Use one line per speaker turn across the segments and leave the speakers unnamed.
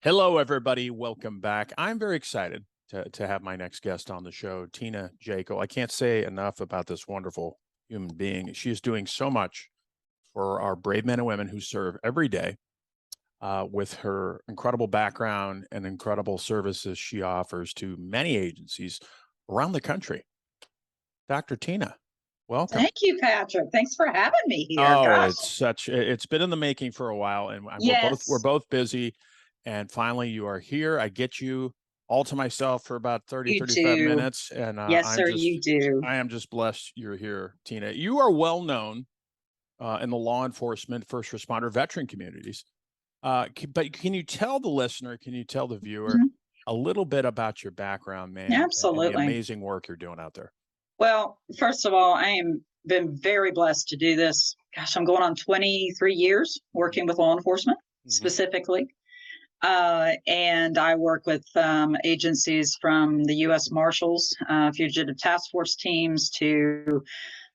Hello, everybody. Welcome back. I'm very excited to have my next guest on the show, Tina Jaeckle. I can't say enough about this wonderful human being. She is doing so much for our brave men and women who serve every day with her incredible background and incredible services she offers to many agencies around the country. Dr. Tina, welcome.
Thank you, Patrick. Thanks for having me here.
Oh,
Gosh.
it's been in the making for a while, and
Yes.
we're both busy. And finally, you are here. I get you all to myself for about 30,
You
35
do.
minutes. And
Yes, sir, you do.
I am just blessed you're here, Tina. You are well known in the law enforcement, first responder, veteran communities. But can you tell the listener, can you tell the viewer a little bit about your background, man?
Absolutely.
And the amazing work you're doing out there.
Well, first of all, I am been very blessed to do this. Gosh, I'm going on 23 years working with law enforcement specifically. And I work with agencies from the U.S. Marshals, fugitive task force teams to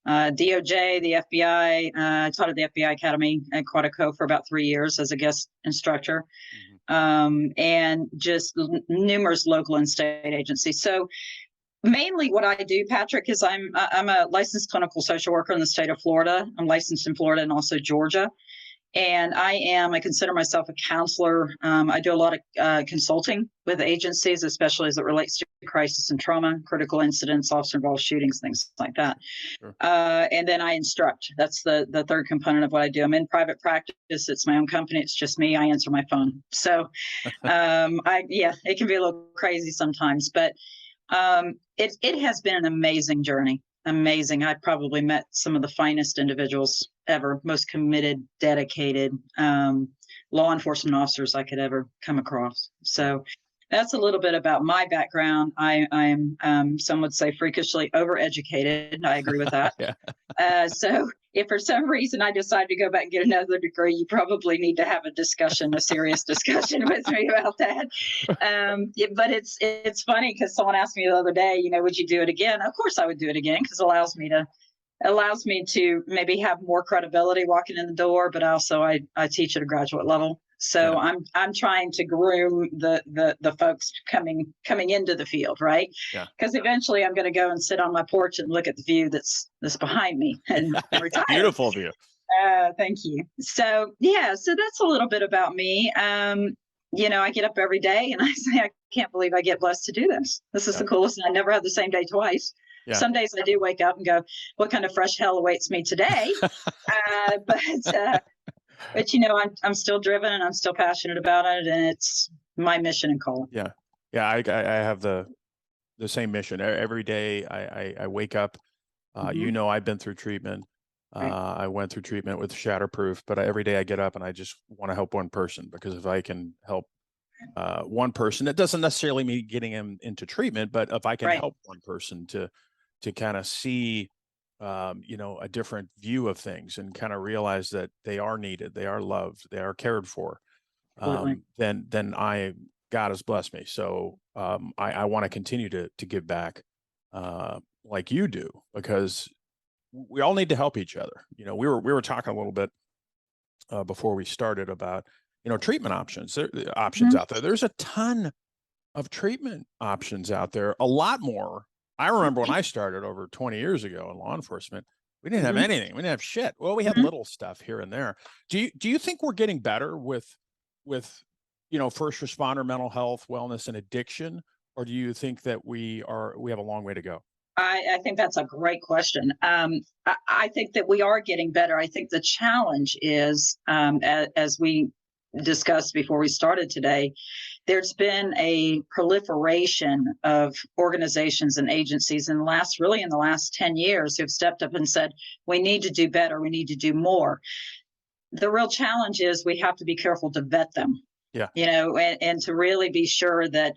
DOJ, the FBI. I taught at the FBI Academy at Quantico for about 3 years as a guest instructor, and just numerous local and state agencies. So mainly what I do, Patrick, is I'm a licensed clinical social worker in the state of Florida. I'm licensed in Florida and also Georgia. And I consider myself a counselor. I do a lot of consulting with agencies, especially as it relates to crisis and trauma, critical incidents, officer-involved shootings, things like that. Sure. And then I instruct. That's the third component of what I do. I'm in private practice. It's my own company. It's just me. I answer my phone. So, it can be a little crazy sometimes, but it has been an amazing journey. Amazing. I've probably met some of the finest individuals ever, most committed, dedicated law enforcement officers I could ever come across. So that's a little bit about my background. I'm some would say freakishly overeducated. I agree with that. So if for some reason I decide to go back and get another degree, you probably need to have a serious discussion with me about that. But it's funny because someone asked me the other day, would you do it again? Of course I would do it again, because it allows me to maybe have more credibility walking in the door, but also I teach at a graduate level. So I'm trying to groom the folks coming into the field, right? Yeah. Because eventually I'm going to go and sit on my porch and look at the view that's behind me and retire.
Beautiful view.
Thank you. So that's a little bit about me. I get up every day and I say, I can't believe I get blessed to do this. This is the coolest, and I never have the same day twice. Yeah. Some days I do wake up and go, what kind of fresh hell awaits me today? But I'm still driven and I'm still passionate about it, and it's my mission and call.
Yeah. I have the same mission every day. I wake up, I've been through treatment. Right. I went through treatment with Shatterproof, but every day I get up and I just want to help one person, because if I can help one person, it doesn't necessarily mean getting him into treatment, but if I can help one person to kind of see a different view of things and kind of realize that they are needed, they are loved, they are cared for, then God has blessed me. So I want to continue to give back like you do, because we all need to help each other. We were talking a little bit before we started about treatment options. Options out there. There's a ton of treatment options out there. A lot more. I remember when I started over 20 years ago in law enforcement, we didn't have anything. We didn't have shit. Well, we had little stuff here and there. Do you think we're getting better with first responder mental health, wellness, and addiction, or do you think that we have a long way to go?
I think that's a great question. I think that we are getting better. I think the challenge is, as we discussed before we started today, there's been a proliferation of organizations and agencies in the last 10 years who've stepped up and said, we need to do better, we need to do more. The real challenge is we have to be careful to vet them. Yeah. And to really be sure that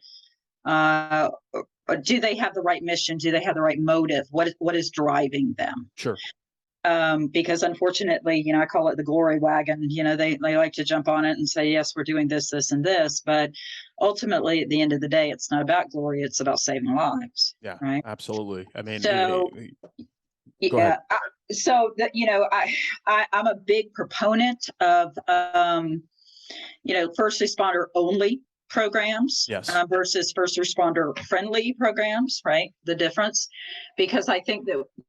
do they have the right mission? Do they have the right motive? What is driving them? Sure. Because unfortunately, I call it the glory wagon. They like to jump on it and say, yes, we're doing this, this, and this. But ultimately, at the end of the day, it's not about glory. It's about saving lives.
Yeah,
right.
Absolutely. I mean,
so
Go ahead.
So that, I'm a big proponent of, first responder only programs
Yes.
Versus first responder friendly programs, right? The difference, because I think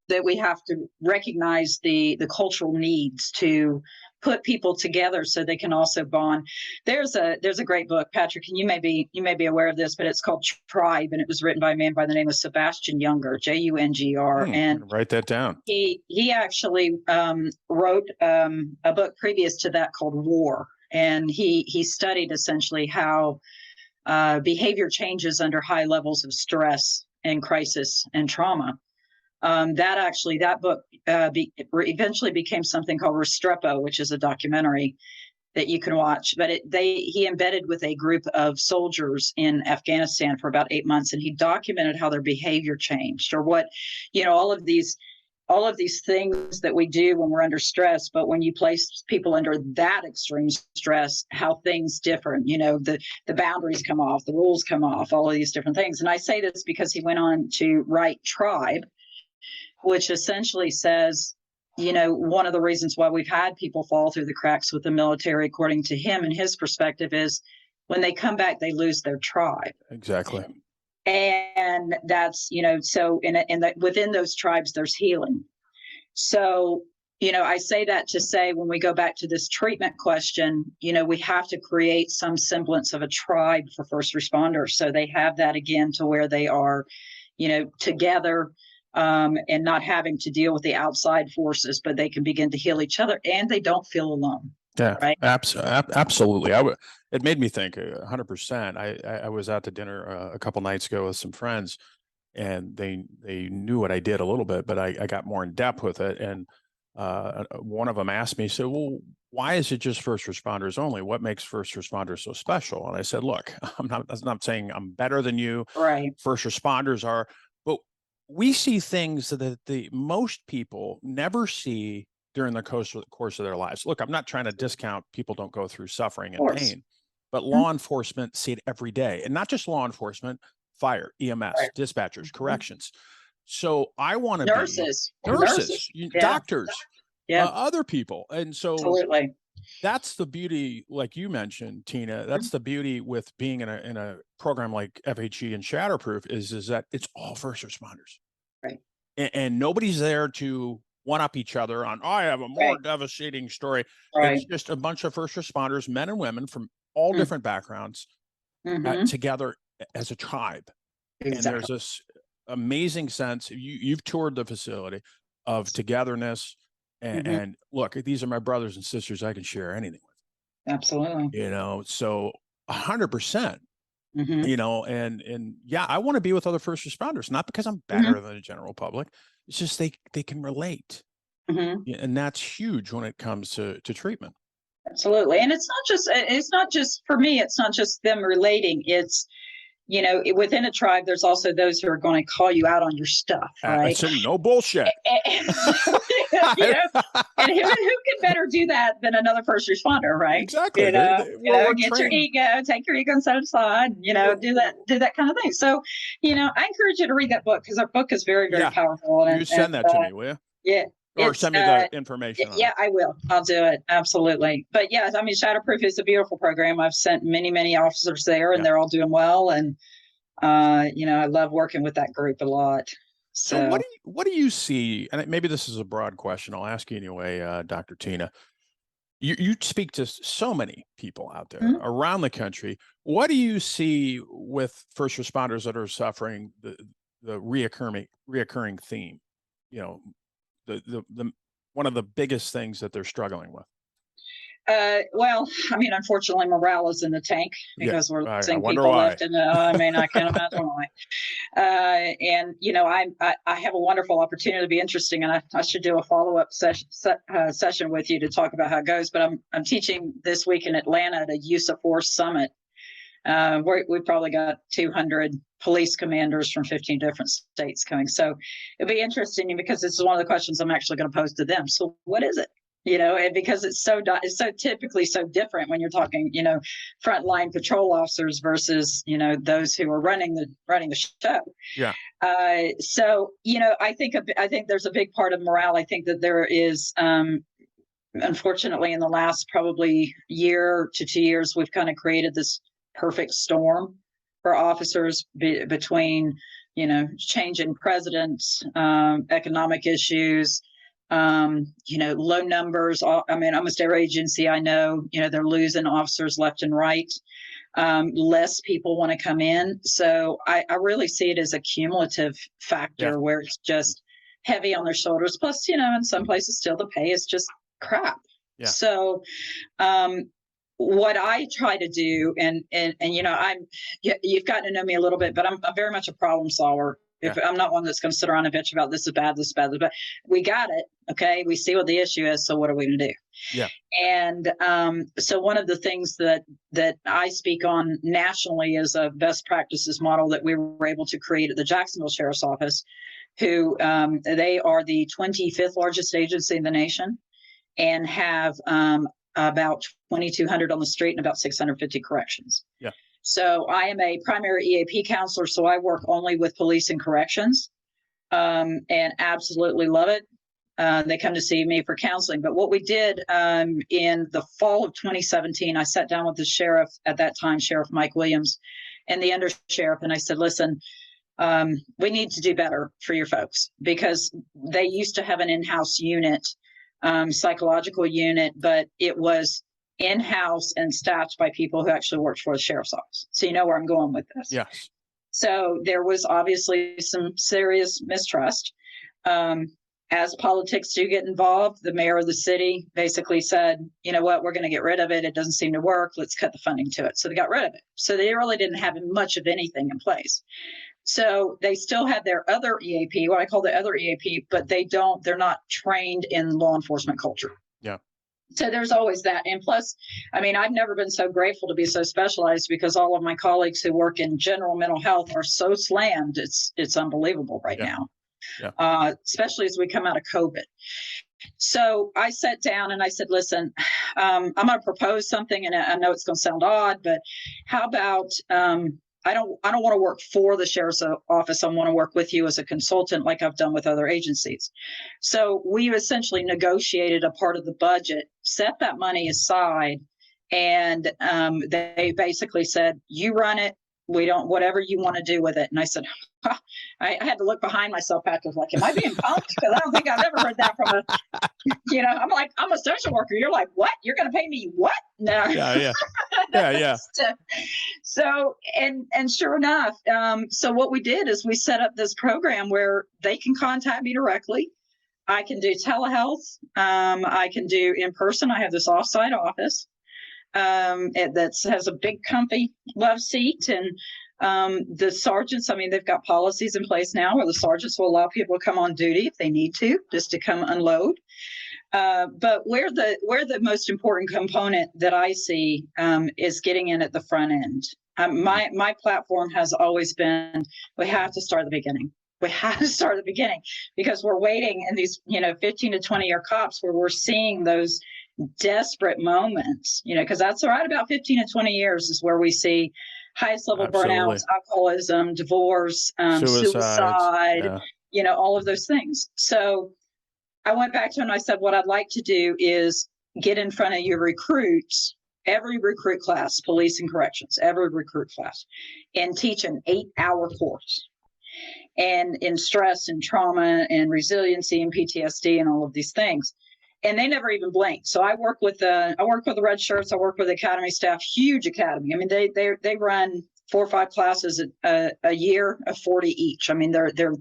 that we have to recognize the cultural needs to put people together so they can also bond. There's a great book, Patrick, and you may be aware of this, but it's called Tribe, and it was written by a man by the name of Sebastian Junger, Junger, and
write that down.
He actually wrote a book previous to that called War, and he studied essentially how behavior changes under high levels of stress and crisis and trauma. That book eventually became something called Restrepo, which is a documentary that you can watch. But he embedded with a group of soldiers in Afghanistan for about 8 months, and he documented how their behavior changed, or what, all of these things that we do when we're under stress. But when you place people under that extreme stress, how things differ. The boundaries come off, the rules come off, all of these different things. And I say this because he went on to write Tribe, which essentially says, one of the reasons why we've had people fall through the cracks with the military, according to him and his perspective, is when they come back, they lose their tribe.
Exactly.
And that's, so within those tribes, there's healing. So, I say that to say, when we go back to this treatment question, we have to create some semblance of a tribe for first responders. So they have that again, to where they are, together, and not having to deal with the outside forces, but they can begin to heal each other, and they don't feel alone.
Yeah,
right?
Absolutely. It made me think 100%. I was out to dinner a couple nights ago with some friends, and they knew what I did a little bit, but I got more in depth with it. And one of them asked me, so, well, why is it just first responders only? What makes first responders so special? And I said, look, I'm not saying I'm better than you.
Right.
First responders are, but we see things that the most people never see during the course of their lives. Look, I'm not trying to discount people don't go through suffering and pain, but law enforcement see it every day. And not just law enforcement, fire, EMS, dispatchers, corrections. So I want to
nurses,
doctors, other people. And so
absolutely,
that's the beauty, like you mentioned, Tina, that's the beauty with being in a program like FHE and Shatterproof is that it's all first responders.
Right.
And nobody's there to one up each other on, I have a more devastating story. It's just a bunch of first responders, men and women from all different backgrounds, together as a tribe. Exactly. And there's this amazing sense, you've toured the facility, of togetherness. And look, these are my brothers and sisters I can share anything with.
Absolutely.
So 100%. And I want to be with other first responders, not because I'm better than the general public. It's just they can relate. And that's huge when it comes to treatment.
Absolutely. And it's not just for me, it's not just them relating. It's, within a tribe, there's also those who are going to call you out on your stuff, right?
So no bullshit.
And who can better do that than another first responder, right?
Exactly.
Get your ego, take your ego and set it aside, do that kind of thing. So, I encourage you to read that book, because our book is very, very powerful.
You send that to me, will you?
Yeah.
Or send me the information.
I will. I'll do it. Absolutely. But Shatterproof is a beautiful program. I've sent many, many officers there, and they're all doing well. And, I love working with that group a lot.
So what do you see? And maybe this is a broad question. I'll ask you anyway, Dr. Tina. You speak to so many people out there around the country. What do you see with first responders that are suffering the reoccurring theme? The one of the biggest things that they're struggling with?
Unfortunately, morale is in the tank, because we're losing people left. And I can't imagine why. And I have a wonderful opportunity to be interesting, and I should do a follow-up session with you to talk about how it goes. But I'm teaching this week in Atlanta at a Use of Force Summit. We've probably got 200 police commanders from 15 different states coming. So it'll be interesting, because this is one of the questions I'm actually going to pose to them. So what is it? and because it's so typically so different when you're talking, frontline patrol officers versus, those who are running the show.
Yeah.
So, I think there's a big part of morale. I think that there is, unfortunately, in the last probably year to 2 years, we've kind of created this perfect storm for officers between, change in presidents, economic issues, low numbers. Almost every agency I know, they're losing officers left and right. Less people want to come in. So I really see it as a cumulative factor where it's just heavy on their shoulders. Plus, in some places still the pay is just crap.
Yeah.
So, what I try to do, and you've gotten to know me a little bit, but I'm very much a problem solver. If I'm not one that's going to sit around and bitch about this is bad, this is bad, but we got it. Okay. We see what the issue is. So what are we going to do?
Yeah.
And so one of the things that I speak on nationally is a best practices model that we were able to create at the Jacksonville Sheriff's Office, who they are the 25th largest agency in the nation and have about 2,200 on the street and about 650 corrections.
Yeah.
So I am a primary EAP counselor, so I work only with police and corrections, and absolutely love it. They come to see me for counseling. But what we did in the fall of 2017, I sat down with the sheriff at that time, Sheriff Mike Williams, and the undersheriff, and I said, listen, we need to do better for your folks, because they used to have an in-house unit, psychological unit, but it was in-house and staffed by people who actually worked for the sheriff's office. So you know where I'm going with this.
Yes.
So there was obviously some serious mistrust. As politics do get involved, the mayor of the city basically said, you know what, we're going to get rid of it. It doesn't seem to work. Let's cut the funding to it. So they got rid of it. So they really didn't have much of anything in place. So they still had their other EAP, what I call the other EAP, but they're not trained in law enforcement culture.
Yeah.
So there's always that. And plus, I've never been so grateful to be so specialized, because all of my colleagues who work in general mental health are so slammed. It's unbelievable right now. Yeah. Especially as we come out of COVID. So I sat down and I said, listen, I'm going to propose something, and I know it's going to sound odd, but how about, I don't want to work for the sheriff's office. I want to work with you as a consultant, like I've done with other agencies. So we essentially negotiated a part of the budget, set that money aside, and they basically said, you run it. We don't, whatever you want to do with it. And I said, I had to look behind myself, Patrick, like, am I being punked? Because I don't think I've ever heard that from I'm like, I'm a social worker. You're like, what? You're going to pay me what? No.
Yeah.
So, and sure enough, so what we did is we set up this program where they can contact me directly. I can do telehealth. I can do in person. I have this offsite office that has a big comfy love seat, and the sergeants, they've got policies in place now where the sergeants will allow people to come on duty if they need to, just to come unload. But where the most important component that I see is getting in at the front end. My platform has always been, we have to start at the beginning. We have to start at the beginning, because we're waiting in these 15 to 20 year cops where we're seeing those desperate moments, because that's right about 15 to 20 years is where we see highest level burnouts, alcoholism, divorce, suicide, all of those things. So I went back to him and I said, what I'd like to do is get in front of your recruits, every recruit class, police and corrections, every recruit class, and teach an 8-hour course. And in stress and trauma and resiliency and PTSD and all of these things. And they never even blink. So I work with the red shirts. I work with the academy staff, huge academy. They run 4 or 5 classes a year of 40 each. They're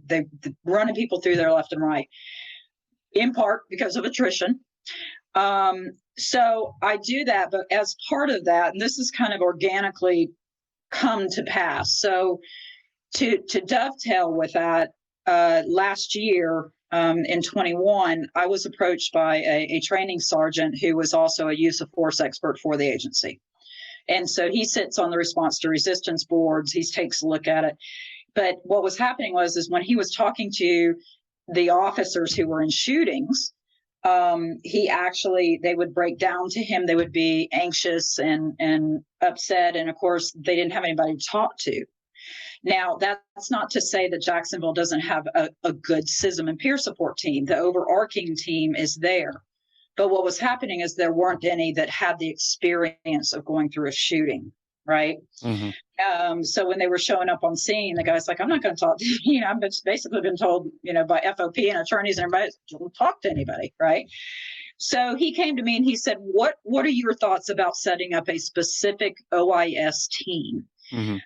running people through there left and right, in part because of attrition. So I do that, but as part of that, and this is kind of organically come to pass. So to dovetail with that, last year, in 21, I was approached by a training sergeant who was also a use of force expert for the agency. And so he sits on the response to resistance boards. He takes a look at it. But what was happening is when he was talking to the officers who were in shootings, they would break down to him. They would be anxious and upset. And of course, they didn't have anybody to talk to. Now, that's not to say that Jacksonville doesn't have a good CISM and peer support team. The overarching team is there. But what was happening is there weren't any that had the experience of going through a shooting, right?
Mm-hmm.
So when they were showing up on scene, the guy's like, I'm not going to talk to you. You know, I've basically been told, you know, by FOP and attorneys and everybody, don't talk to anybody, right? So he came to me and he said, what are your thoughts about setting up a specific OIS team?
Mm-hmm.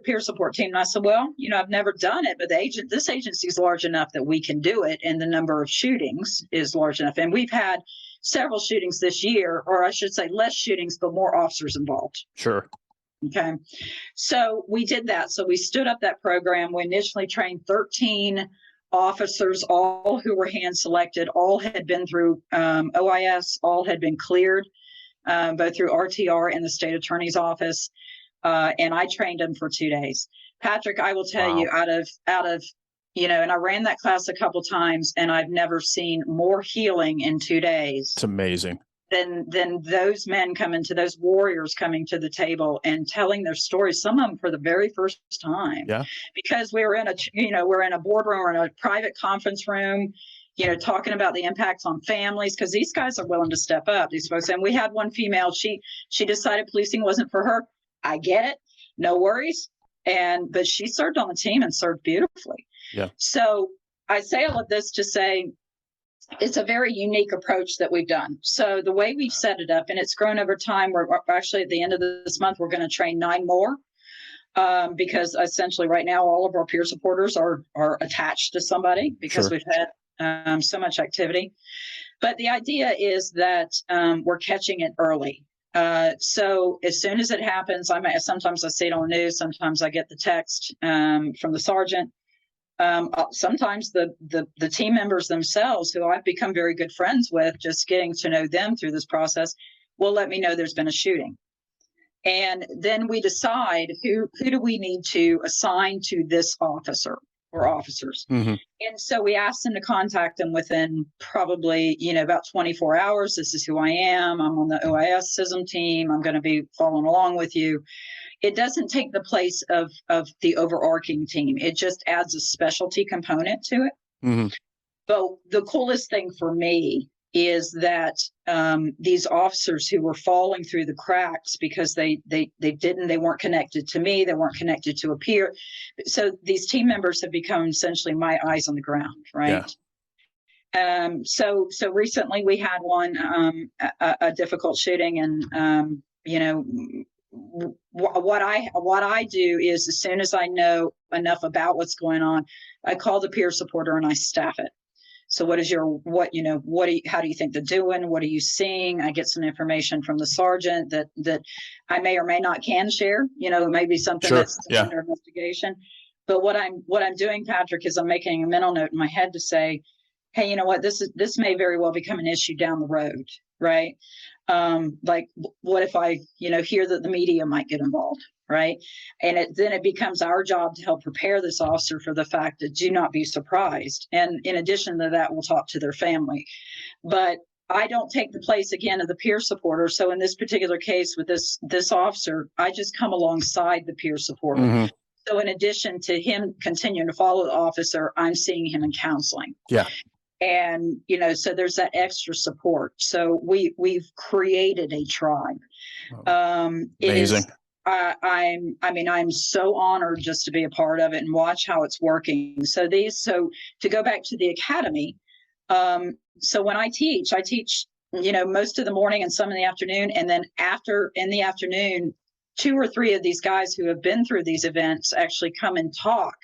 Peer support team. And I said, well, you know, I've never done it, but this agency is large enough that we can do it. And the number of shootings is large enough. And we've had several shootings this year, or I should say less shootings, but more officers involved.
Sure.
Okay. So we did that. So we stood up that program. We initially trained 13 officers, all who were hand selected, all had been through OIS, all had been cleared, both through RTR and the state attorney's office. And I trained them for 2 days. Patrick, I will tell you, out of, you know, and I ran that class a couple times, and I've never seen more healing in 2 days.
It's amazing.
Than those men those warriors coming to the table and telling their stories, some of them for the very first time.
Yeah.
Because we're in a boardroom or in a private conference room, you know, talking about the impacts on families, because these guys are willing to step up, these folks. And we had one female, she decided policing wasn't for her. I get it. No worries. But she served on the team and served beautifully.
Yeah.
So I say all of this to say it's a very unique approach that we've done. So the way we've set it up, and it's grown over time, we're actually at the end of this month, we're going to train 9 more. Because essentially right now, all of our peer supporters are attached to somebody because
Sure.
we've had so much activity. But the idea is that we're catching it early. So as soon as it happens, sometimes I see it on the news, sometimes I get the text from the sergeant. Sometimes the team members themselves, who I've become very good friends with, just getting to know them through this process, will let me know there's been a shooting. And then we decide who do we need to assign to this officer or officers.
Mm-hmm.
And so we asked them to contact them within probably, you know, about 24 hours. This is who I am. I'm on the OIS CISM team. I'm going to be following along with you. It doesn't take the place of the overarching team. It just adds a specialty component to it.
Mm-hmm.
But the coolest thing for me is that these officers who were falling through the cracks because they weren't connected to me, they weren't connected to a peer. So these team members have become essentially my eyes on the ground, right? Yeah. So recently we had one a difficult shooting, and you know, what I do is, as soon as I know enough about what's going on, I call the peer supporter and I staff it. So how do you think they're doing? What are you seeing? I get some information from the sergeant that I may or may not can share. You know, it may be something
Sure.
that's
Yeah.
under investigation. But what I'm doing, Patrick, is I'm making a mental note in my head to say, hey, you know what, this may very well become an issue down the road, right? Like, what if I, you know, hear that the media might get involved, right? And then it becomes our job to help prepare this officer for the fact that do not be surprised. And in addition to that, we'll talk to their family. But I don't take the place again of the peer supporter. So in this particular case with this officer, I just come alongside the peer supporter.
Mm-hmm.
So in addition to him continuing to follow the officer, I'm seeing him in counseling.
Yeah. And,
you know, so there's that extra support. So we've created a tribe.
Amazing.
I'm so honored just to be a part of it and watch how it's working. So to go back to the academy. So when I teach, you know, most of the morning and some in the afternoon. And then in the afternoon, 2 or 3 of these guys who have been through these events actually come and talk.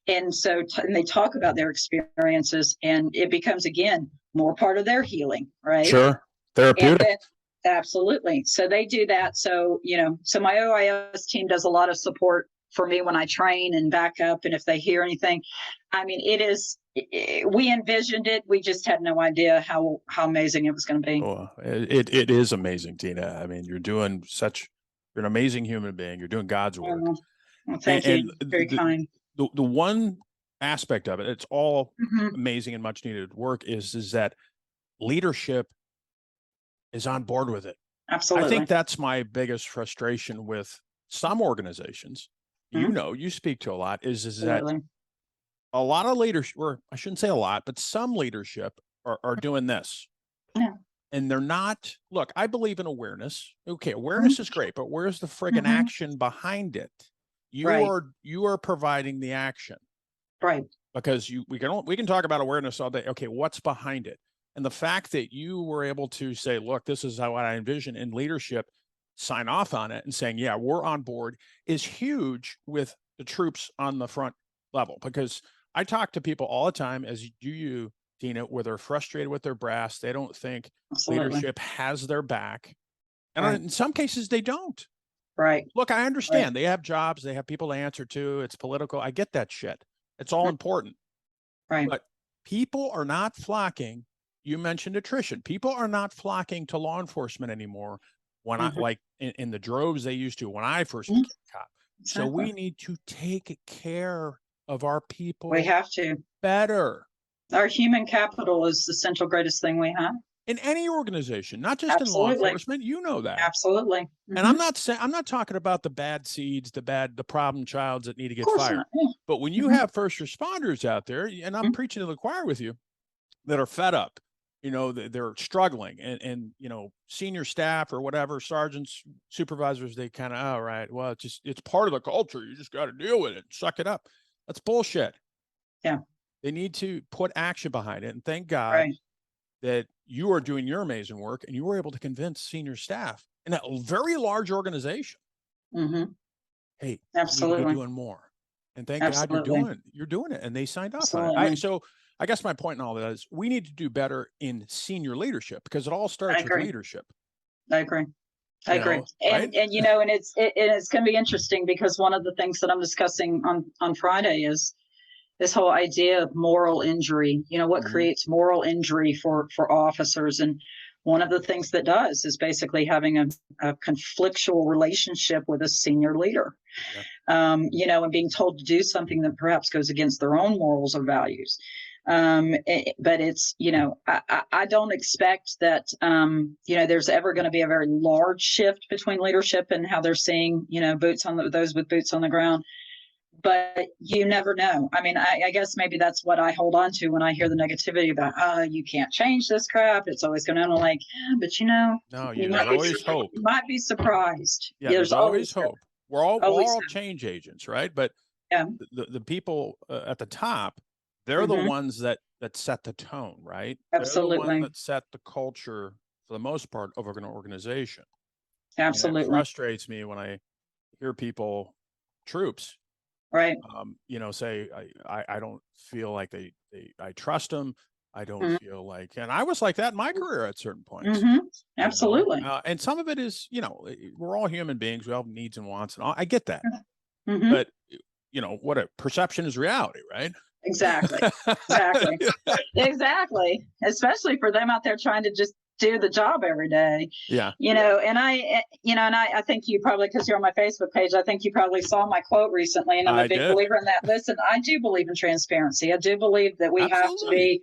And so and they talk about their experiences, and it becomes, again, more part of their healing, right?
Sure. Therapeutic.
Absolutely. So they do that. So, you know, so my OIS team does a lot of support for me when I train and back up. And if they hear anything, I mean, we envisioned it. We just had no idea how amazing it was going to be.
Oh, it is amazing, Tina. I mean, you're an amazing human being. You're doing God's work.
Well, thank you. Very kind.
The one aspect of it, it's all amazing and much needed work, is that leadership is on board with it.
Absolutely.
I think that's my biggest frustration with some organizations. You know, you speak to a lot, is that a lot of leadership, or I shouldn't say a lot, but some leadership are doing this.
Yeah.
And they're not, look, I believe in awareness. Okay, awareness is great, but where's the friggin' action behind it? You are providing the action.
Right.
Because we can talk about awareness all day. Okay, what's behind it? And the fact that you were able to say, look, this is how I envision in leadership, sign off on it and saying, yeah, we're on board, is huge with the troops on the front level. Because I talk to people all the time, as you, Tina, where they're frustrated with their brass. They don't think leadership has their back. And in some cases, they don't.
Right.
Look, I understand. They have jobs. They have people to answer to. It's political. I get that shit. It's all important.
Right.
But people are not flocking. You mentioned attrition. People are not flocking to law enforcement anymore when I, like in the droves they used to when I first became a cop. So we need to take care of our people.
We have to.
Better.
Our human capital is the central greatest thing we have.
In any organization, not just in law enforcement, you know that.
Absolutely.
And I'm not talking about the bad seeds, the problem childs that need to get fired. But when you have first responders out there, and I'm preaching to the choir with you, that are fed up, you know, they're struggling, and you know, senior staff or whatever, sergeants, supervisors, they kind of, all right, well, it's part of the culture. You just got to deal with it, suck it up. That's bullshit.
Yeah.
They need to put action behind it. And thank God that you are doing your amazing work, and you were able to convince senior staff in a very large organization. Hey, absolutely, you need to be doing more. And thank God you're doing it. And they signed off on it. So I guess my point in all that is we need to do better in senior leadership, because it all starts with leadership.
I agree. And you know, and it's going to be interesting, because one of the things that I'm discussing on Friday is this whole idea of moral injury. You know, what creates moral injury for officers, and one of the things that does is basically having a conflictual relationship with a senior leader. You know, and being told to do something that perhaps goes against their own morals or values. But it's, you know, I don't expect that, you know, there's ever going to be a very large shift between leadership and how they're seeing, you know, those with boots on the ground. But you never know. I mean, I guess maybe that's what I hold on to when I hear the negativity about, you can't change this crap. It's always going to, I'm like, but you know,
no, you always hope.
You might be surprised.
Yeah, there's always hope. We're all change agents, right? But the people at the top, they're the ones that set the tone, right?
Absolutely.
They're the ones that set the culture for the most part of an organization.
Absolutely.
And it frustrates me when I hear troops, you know, say I don't feel like I trust them. I don't feel like, and I was like that in my career at certain points.
Absolutely.
You know? And some of it is, you know, we're all human beings. We all have needs and wants, and all. I get that. But you know, what a perception is reality, right?
Exactly. Especially for them out there trying to just do the job every day.
Yeah.
You know, and I think you probably, because you're on my Facebook page, I think you probably saw my quote recently, and I'm a big believer in that. Listen, I do believe in transparency. I do believe that we have to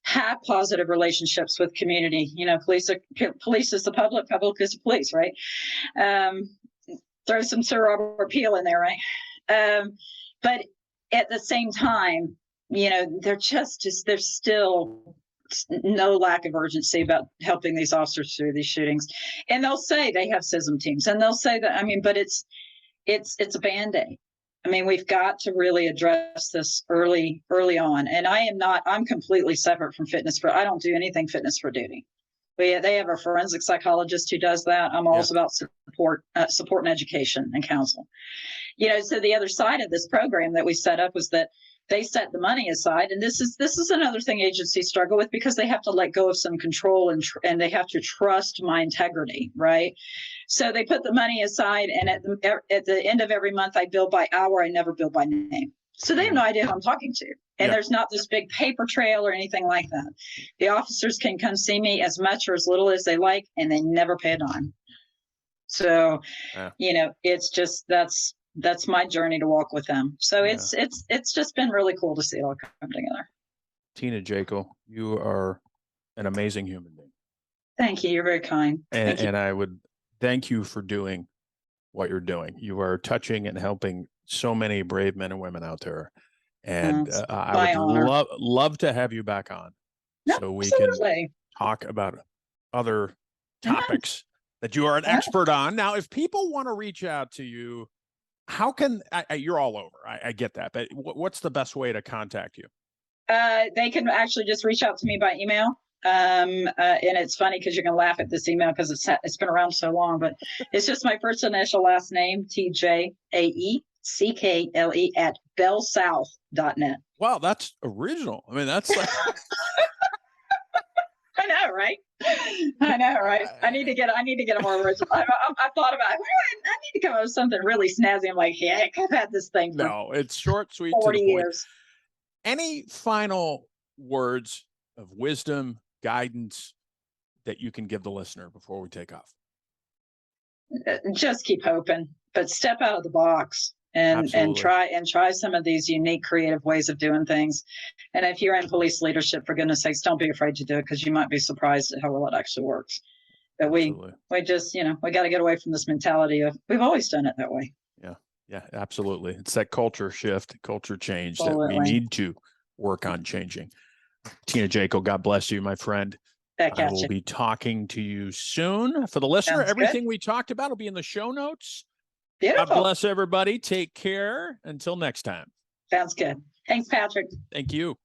have positive relationships with community. You know, police is the public is the police, right? Throw some Sir Robert Peel in there, right? But at the same time, you know, there's still no lack of urgency about helping these officers through these shootings. And they'll say they have CISM teams, and they'll say that, I mean, but it's a Band-Aid. I mean, we've got to really address this early on. And I'm completely separate from I don't do anything fitness for duty. They have a forensic psychologist who does that. I'm also about support and education and counsel. You know, so the other side of this program that we set up was that they set the money aside, and this is another thing agencies struggle with, because they have to let go of some control and they have to trust my integrity, right? So they put the money aside, and at the end of every month, I bill by hour. I never bill by name. So they have no idea who I'm talking to. And there's not this big paper trail or anything like that. The officers can come see me as much or as little as they like, and they never pay a dime. So, you know, it's just, that's my journey to walk with them. So it's just been really cool to see it all come together.
Tina Jaeckle, you are an amazing human being.
Thank you. You're very kind.
And I would thank you for doing what you're doing. You are touching and helping so many brave men and women out there. And I would love to have you back on so we can talk about other topics that you are an expert on. Now, if people want to reach out to you, how can you're all over. I get that, but what's the best way to contact you?
They can actually just reach out to me by email. And it's funny because you're going to laugh at this email because it's been around so long, but it's just my first initial last name, TJAECKLE at bellsouth.net.
Wow, that's original. I mean, that's like...
I know, right? I know, right? I need to get a more original. I thought about it. I need to come up with something really snazzy. I'm like, heck, I've had this thing for
it's short, sweet,
40
to the point.
years.
Any final words of wisdom, guidance that you can give the listener before we take off?
Just keep hoping, but step out of the box and try some of these unique, creative ways of doing things. And if you're in police leadership, for goodness sakes, don't be afraid to do it, because you might be surprised at how well it actually works. But we just, we got to get away from this mentality of we've always done it that way.
Yeah, absolutely. It's that culture shift, culture change that we need to work on changing. Tina Jaeckle, God bless you, my friend. I will be talking to you soon. For the listener, everything we talked about will be in the show notes.
Beautiful.
God bless everybody. Take care. Until next time.
Sounds good. Thanks, Patrick.
Thank you.